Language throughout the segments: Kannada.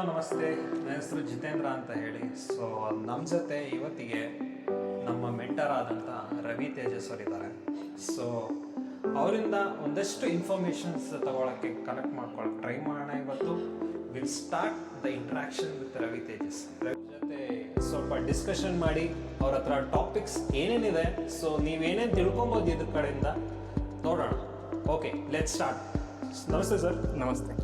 ನಮಸ್ತೆ, ನನ್ನ ಹೆಸರು ಜಿತೇಂದ್ರ ಅಂತ ಹೇಳಿ. ಸೊ ನಮ್ಮ ಜೊತೆ ಇವತ್ತಿಗೆ ನಮ್ಮ ಮೆಂಟರ್ ಆದಂಥ ರವಿ ತೇಜಸ್ ಅವರಿದ್ದಾರೆ. ಸೊ ಅವರಿಂದ ಒಂದಷ್ಟು ಇನ್ಫಾರ್ಮೇಷನ್ಸ್ ತಗೊಳ್ಳೋಕ್ಕೆ ಕಲೆಕ್ಟ್ ಮಾಡ್ಕೊಳ್ಳೋಕೆ ಟ್ರೈ ಮಾಡೋಣ. ಇವತ್ತು will start the interaction with Ravi Tejas. Ravi ಜೊತೆ ಸ್ವಲ್ಪ ಡಿಸ್ಕಷನ್ ಮಾಡಿ ಅವ್ರ ಹತ್ರ ಟಾಪಿಕ್ಸ್ ಏನೇನಿದೆ, ಸೊ ನೀವೇನೇನು ತಿಳ್ಕೊಬೋದು ಇದ್ರ ಕಡೆಯಿಂದ ನೋಡೋಣ. Okay, let start. ನಮಸ್ತೆ ಸರ್. ನಮಸ್ತೆ.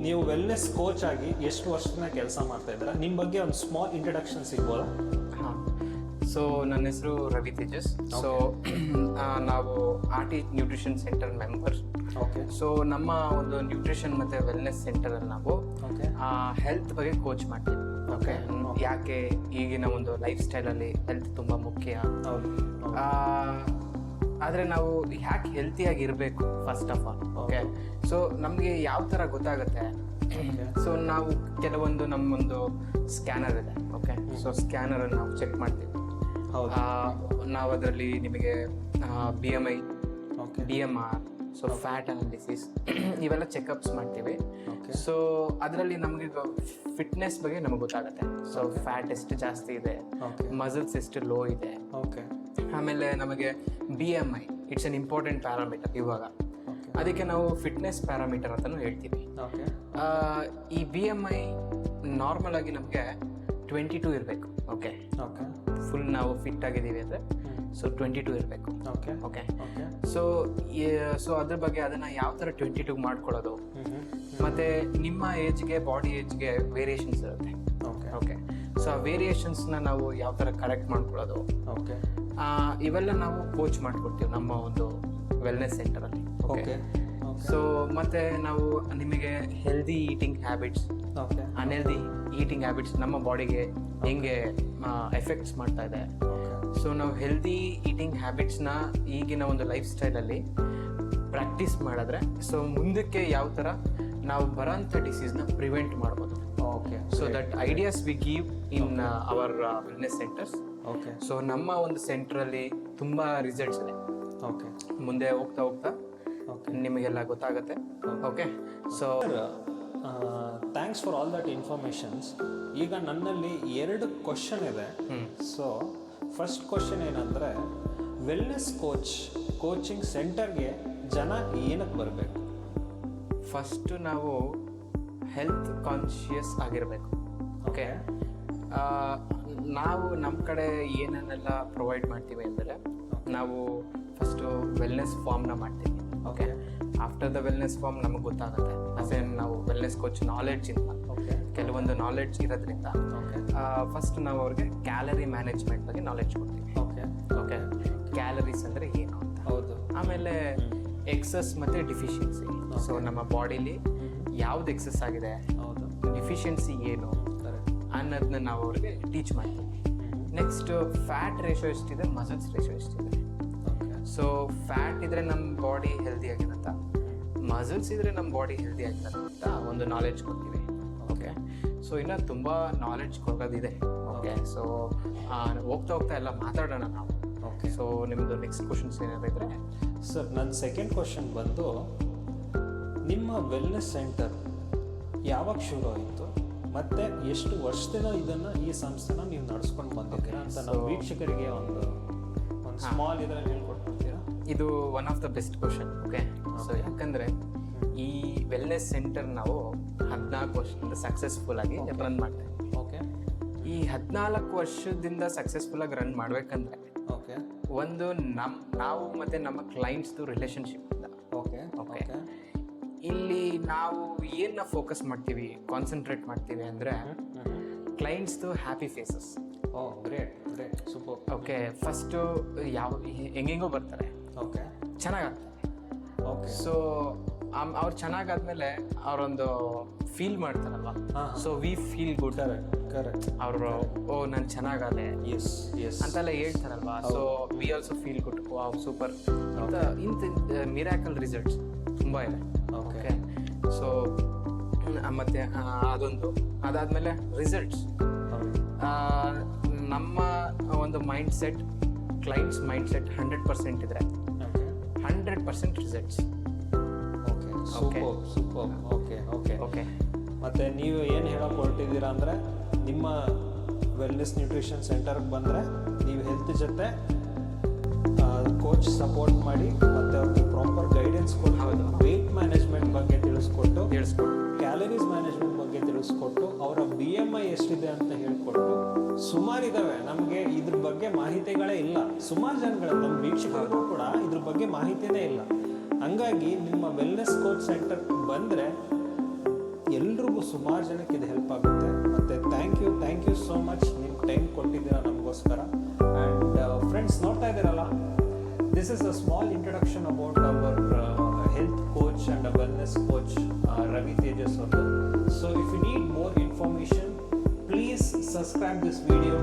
ನೀವು ವೆಲ್ನೆಸ್ ಕೋಚ್ ಆಗಿ ಎಷ್ಟು ವರ್ಷದಿಂದ ಕೆಲಸ ಮಾಡ್ತಾ ಇದ್ದೀರಾ? ನಿಮ್ಮ ಬಗ್ಗೆ ಒಂದು ಸ್ಮಾಲ್ ಇಂಟ್ರಡಕ್ಷನ್ ಸಿಗ್ಬೋದಾ? ಹಾಂ, ಸೊ ನನ್ನ ಹೆಸರು ರವಿ ತೇಜಸ್. ಸೊ ನಾವು RT nutrition center member. Okay. So ನಮ್ಮ ಒಂದು ನ್ಯೂಟ್ರಿಷನ್ ಮತ್ತು ವೆಲ್ನೆಸ್ ಸೆಂಟರಲ್ಲಿ ನಾವು ಹೆಲ್ತ್ ಬಗ್ಗೆ ಕೋಚ್ ಮಾಡ್ತೀವಿ. ಓಕೆ, ಯಾಕೆ ಈಗಿನ ಒಂದು ಲೈಫ್ ಸ್ಟೈಲಲ್ಲಿ ಹೆಲ್ತ್ ತುಂಬ ಮುಖ್ಯ, ಆದರೆ ನಾವು ಯಾಕೆ ಹೆಲ್ತಿಯಾಗಿ ಇರಬೇಕು first of all. Okay, so ನಮಗೆ ಯಾವ ಥರ ಗೊತ್ತಾಗುತ್ತೆ? ಸೊ ನಾವು ಕೆಲವೊಂದು ನಮ್ಮೊಂದು ಸ್ಕ್ಯಾನರ್ ಇದೆ. ಓಕೆ, ಸೊ ಸ್ಕ್ಯಾನರನ್ನು ನಾವು ಚೆಕ್ ಮಾಡ್ತೀವಿ. ನಾವು ಅದರಲ್ಲಿ ನಿಮಗೆ BMI, DMR, so fat analysis ಇವೆಲ್ಲ ಚೆಕಪ್ಸ್ ಮಾಡ್ತೀವಿ. ಸೊ ಅದರಲ್ಲಿ ನಮಗೆ ಫಿಟ್ನೆಸ್ ಬಗ್ಗೆ ನಮಗೆ ಗೊತ್ತಾಗುತ್ತೆ. ಸೊ ಫ್ಯಾಟ್ ಎಷ್ಟು ಜಾಸ್ತಿ ಇದೆ, ಮಸಲ್ಸ್ ಎಷ್ಟು ಲೋ ಇದೆ. ಓಕೆ. ಆಮೇಲೆ ನಮಗೆ BMI it's an important parameter. ಇವಾಗ ಅದಕ್ಕೆ ನಾವು ಫಿಟ್ನೆಸ್ ಪ್ಯಾರಾಮೀಟರ್ ಅಂತಲೂ ಹೇಳ್ತೀವಿ. ಈ BMI ನಾರ್ಮಲ್ ಆಗಿ ನಮಗೆ 22 ಇರಬೇಕು. ಓಕೆ, ಫುಲ್ ನಾವು ಫಿಟ್ ಆಗಿದ್ದೀವಿ ಅಂದರೆ ಸೊ 22 ಇರಬೇಕು. ಓಕೆ, ಸೊ ಅದ್ರ ಬಗ್ಗೆ ಅದನ್ನು ಯಾವ ಥರ 22 ಮಾಡ್ಕೊಳ್ಳೋದು, ಮತ್ತು ನಿಮ್ಮ ಏಜ್ಗೆ ಬಾಡಿ ಏಜ್ಗೆ ವೇರಿಯೇಷನ್ಸ್ ಇರುತ್ತೆ. ಓಕೆ, ಸೊ ಆ ವೇರಿಯೇಷನ್ಸ್ನ ನಾವು ಯಾವ ಥರ ಕರೆಕ್ಟ್ ಮಾಡ್ಕೊಳ್ಳೋದು, ಇವೆಲ್ಲ ನಾವು ಕೋಚ್ ಮಾಡ್ಕೊಡ್ತೀವಿ ನಮ್ಮ ಒಂದು ವೆಲ್ನೆಸ್ ಸೆಂಟರಲ್ಲಿ. ಓಕೆ, ಸೊ ಮತ್ತು ನಾವು ನಿಮಗೆ healthy eating habits, unhealthy eating habits ನಮ್ಮ ಬಾಡಿಗೆ ಹೆಂಗೆ ಎಫೆಕ್ಟ್ಸ್ ಮಾಡ್ತಾ ಇದೆ. ಸೊ ನಾವು ಹೆಲ್ದಿ ಈಟಿಂಗ್ ಹ್ಯಾಬಿಟ್ಸ್ನ ಈಗಿನ ಒಂದು ಲೈಫ್ ಸ್ಟೈಲಲ್ಲಿ ಪ್ರಾಕ್ಟೀಸ್ ಮಾಡಿದ್ರೆ ಸೊ ಮುಂದಕ್ಕೆ ಯಾವ ಥರ ನಾವು ಬರೋಂಥ ಡಿಸೀಸ್ನ ಪ್ರಿವೆಂಟ್ ಮಾಡ್ಬೋದು. Okay, so that ideas we give in our wellness centres. Okay, so ನಮ್ಮ ಒಂದು ಸೆಂಟ್ರಲ್ಲಿ ತುಂಬ ರಿಸಲ್ಟ್ಸ್ ಇದೆ. ಓಕೆ, ಮುಂದೆ ಹೋಗ್ತಾ ಹೋಗ್ತಾ ನಿಮಗೆಲ್ಲ ಗೊತ್ತಾಗುತ್ತೆ. Okay, so thanks for all that informations. ಈಗ ನನ್ನಲ್ಲಿ 2 ಕ್ವಶನ್ ಇದೆ. ಸೊ ಫಸ್ಟ್ ಕ್ವಶನ್ ಏನಂದರೆ, ವೆಲ್ನೆಸ್ ಕೋಚಿಂಗ್ ಸೆಂಟರ್ಗೆ ಜನ ಏನಕ್ಕೆ ಬರಬೇಕು? ಫಸ್ಟು ನಾವು ಹೆಲ್ತ್ ಕಾನ್ಷಿಯಸ್ ಆಗಿರಬೇಕು. ಓಕೆ, ನಾವು ನಮ್ಮ ಕಡೆ ಏನೇನೆಲ್ಲ ಪ್ರೊವೈಡ್ ಮಾಡ್ತೀವಿ ಅಂದರೆ, ನಾವು ಫಸ್ಟು ವೆಲ್ನೆಸ್ ಫಾರ್ಮ್ನ ಮಾಡ್ತೀವಿ. Okay, after the wellness form ನಮಗೆ ಗೊತ್ತಾಗುತ್ತೆ ಅಸೇನ್ ನಾವು ವೆಲ್ನೆಸ್ ಕೋಚ್ ನಾಲೆಡ್ಜಿಂದ ಕೆಲವೊಂದು ನಾಲೆಡ್ಜ್ ಇರೋದ್ರಿಂದ ಫಸ್ಟ್ ನಾವು ಅವ್ರಿಗೆ ಕ್ಯಾಲರಿ ಮ್ಯಾನೇಜ್ಮೆಂಟ್ ಬಗ್ಗೆ ನಾಲೆಡ್ಜ್ ಕೊಡ್ತೀವಿ. ಓಕೆ, ಕ್ಯಾಲರೀಸ್ ಅಂದರೆ ಏನು ಅಂತ. ಹೌದು. ಆಮೇಲೆ ಎಕ್ಸಸ್ ಮತ್ತು ಡಿಫಿಷಿಯನ್ಸಿ. ಸೊ ನಮ್ಮ ಬಾಡಿಲಿ ಯಾವ್ದು ಎಕ್ಸಸ್ ಆಗಿದೆ, ಡಿಫಿಷಿಯನ್ಸಿ ಏನು ಅನ್ನೋದನ್ನ ನಾವು ಅವ್ರಿಗೆ ಟೀಚ್ ಮಾಡ್ತೀವಿ. ನೆಕ್ಸ್ಟ್ ಫ್ಯಾಟ್ ರೇಷೋ ಎಷ್ಟಿದೆ, ಮಸಲ್ಸ್ ರೇಷೋ ಎಷ್ಟಿದೆ. ಸೊ ಫ್ಯಾಟ್ ಇದ್ರೆ ನಮ್ಮ ಬಾಡಿ ಹೆಲ್ದಿ ಆಗಿರುತ್ತಾ, ಮಸಲ್ಸ್ ಇದ್ರೆ ನಮ್ಮ ಬಾಡಿ ಹೆಲ್ದಿ ಆಗಿರುತ್ತಾ ಒಂದು ನಾಲೆಡ್ಜ್ ಕೊಡ್ತೀವಿ. ಓಕೆ, ಸೊ ಇನ್ನೂ ತುಂಬ ನಾಲೆಡ್ಜ್ ಕೊಡೋದಿದೆ. ಓಕೆ, ಸೊ ಹೋಗ್ತಾ ಹೋಗ್ತಾ ಎಲ್ಲ ಮಾತಾಡೋಣ ನಾವು. ಓಕೆ, ಸೊ ನಿಮ್ಮದು ನೆಕ್ಸ್ಟ್ ಕ್ವಶನ್ಸ್ ಏನಾದ್ರು ಇದ್ರೆ. ಸರ್, ನನ್ನ ಸೆಕೆಂಡ್ ಕ್ವಶನ್ ಬಂದು, ನಿಮ್ಮ ವೆಲ್ನೆಸ್ ಸೆಂಟರ್ ಯಾವಾಗ ಶುರು ಆಯಿತು ಮತ್ತು ಎಷ್ಟು ವರ್ಷದಿಂದ ಈ ಸಂಸ್ಥೆನ ನೀವು ನಡೆಸ್ಕೊಂಡು ಬಂದಿದ್ದೀರಾ ಅಂತ ನಾವು ವೀಕ್ಷಕರಿಗೆ ಒಂದು ಸ್ಮಾಲ್ ಇದರಲ್ಲಿ ಹೇಳ್ಕೊಡ್ತೀರಾ? ಇದು one of the best question. Okay, so ಯಾಕಂದರೆ ಈ ವೆಲ್ನೆಸ್ ಸೆಂಟರ್ ನಾವು 14 ವರ್ಷದಿಂದ ಸಕ್ಸಸ್ಫುಲ್ ಆಗಿ ರನ್ ಮಾಡ್ತೇವೆ. ಓಕೆ, ಈ 14 ವರ್ಷದಿಂದ ಸಕ್ಸಸ್ಫುಲ್ ಆಗಿ ರನ್ ಮಾಡಬೇಕಂದ್ರೆ ಒಂದು ನಾವು ಮತ್ತು ನಮ್ಮ ಕ್ಲೈಂಟ್ಸ್ದು ರಿಲೇಷನ್ಶಿಪ್ ಇಂದ. ಓಕೆ, ಇಲ್ಲಿ ನಾವು ಏನನ್ನ ಫೋಕಸ್ ಮಾಡ್ತೀವಿ, ಕಾನ್ಸಂಟ್ರೇಟ್ ಮಾಡ್ತೀವಿ ಅಂದರೆ ಕ್ಲೈಂಟ್ಸ್ದು happy faces. Great, super. Okay, first ಹೆಂಗೆಂಗೋ ಬರ್ತಾರೆ. ಓಕೆ, ಚೆನ್ನಾಗಾಗ್ತಾರೆ. ಓಕೆ, ಸೊ ಅವ್ರು ಚೆನ್ನಾಗಾದ್ಮೇಲೆ ಅವರೊಂದು ಫೀಲ್ ಮಾಡ್ತಾರಲ್ವ, so we feel good. Correct. ಅವರು ನಾನು ಚೆನ್ನಾಗಾದೆ ಅಂತೆಲ್ಲ ಹೇಳ್ತಾರಲ್ವಾ, so we also feel good. Wow, super ಅಂತ. ಮಿರಾಕಲ್ ರಿಸಲ್ಟ್ಸ್ ತುಂಬ ಇದೆ. ಓಕೆ, ಸೊ ಮತ್ತು ಅದೊಂದು ಅದಾದಮೇಲೆ ರಿಸಲ್ಟ್ಸ್. ನಮ್ಮ ಒಂದು ಮೈಂಡ್ಸೆಟ್, ಕ್ಲೈಂಟ್ಸ್ ಮೈಂಡ್ಸೆಟ್ 100% ಇದ್ರೆ 100% results. Super super. Okay okay okay. ಮತ್ತು ನೀವು ಏನು ಹೇಳೋಕೆ ಹೊರಟಿದ್ದೀರಾ ಅಂದರೆ ನಿಮ್ಮ ವೆಲ್ನೆಸ್ ನ್ಯೂಟ್ರಿಷನ್ ಸೆಂಟರ್ಗೆ ಬಂದರೆ ನೀವು ಹೆಲ್ತ್ ಜೊತೆ ಕೋಚ್ ಸಪೋರ್ಟ್ ಮಾಡಿ ಮತ್ತು ಅವ್ರಿಗೆ ಪ್ರಾಪರ್ ಗೈಡೆನ್ಸ್ ಕೊಟ್ಟು ವೆಯ್ಟ್ ಮ್ಯಾನೇಜ್ಮೆಂಟ್ ಬಗ್ಗೆ ತಿಳಿಸ್ಕೊಟ್ಟು ಕ್ಯಾಲರೀಸ್ ಮ್ಯಾನೇಜ್ಮೆಂಟ್ ಬಗ್ಗೆ ತಿಳಿಸ್ಕೊಟ್ಟು ಅವರ BMI ಎಷ್ಟಿದೆ ಅಂತ ಹೇಳ್ಕೊಟ್ಟು ಸುಮಾರಿದ್ದಾವೆ. ನಮಗೆ ಇದ್ರ ಬಗ್ಗೆ ಮಾಹಿತಿಗಳೇ ಇಲ್ಲ. ಸುಮಾರು ಜನಗಳು ನಮ್ಮ ವೀಕ್ಷಕರಿಗೂ ಕೂಡ ಇದ್ರ ಬಗ್ಗೆ ಮಾಹಿತಿನೇ ಇಲ್ಲ. ಹಂಗಾಗಿ ನಿಮ್ಮ ವೆಲ್ನೆಸ್ ಕೋಚ್ ಸೆಂಟರ್ ಬಂದರೆ ಎಲ್ರಿಗೂ ಸುಮಾರು ಜನಕ್ಕೆ ಇದು ಹೆಲ್ಪ್ ಆಗುತ್ತೆ. ಮತ್ತು ಥ್ಯಾಂಕ್ ಯು ಸೋ ಮಚ್ ನಿಮ್ಮ ಟೈಮ್ ಕೊಟ್ಟಿದ್ದೀರಾ ನಮಗೋಸ್ಕರ. ಆ್ಯಂಡ್ ಫ್ರೆಂಡ್ಸ್ ನೋಡ್ತಾ ಇದ್ದೀರಲ್ಲ, this is a small introduction about our health coach and a wellness coach, Ravi Tejas. So if you need more information, please subscribe this video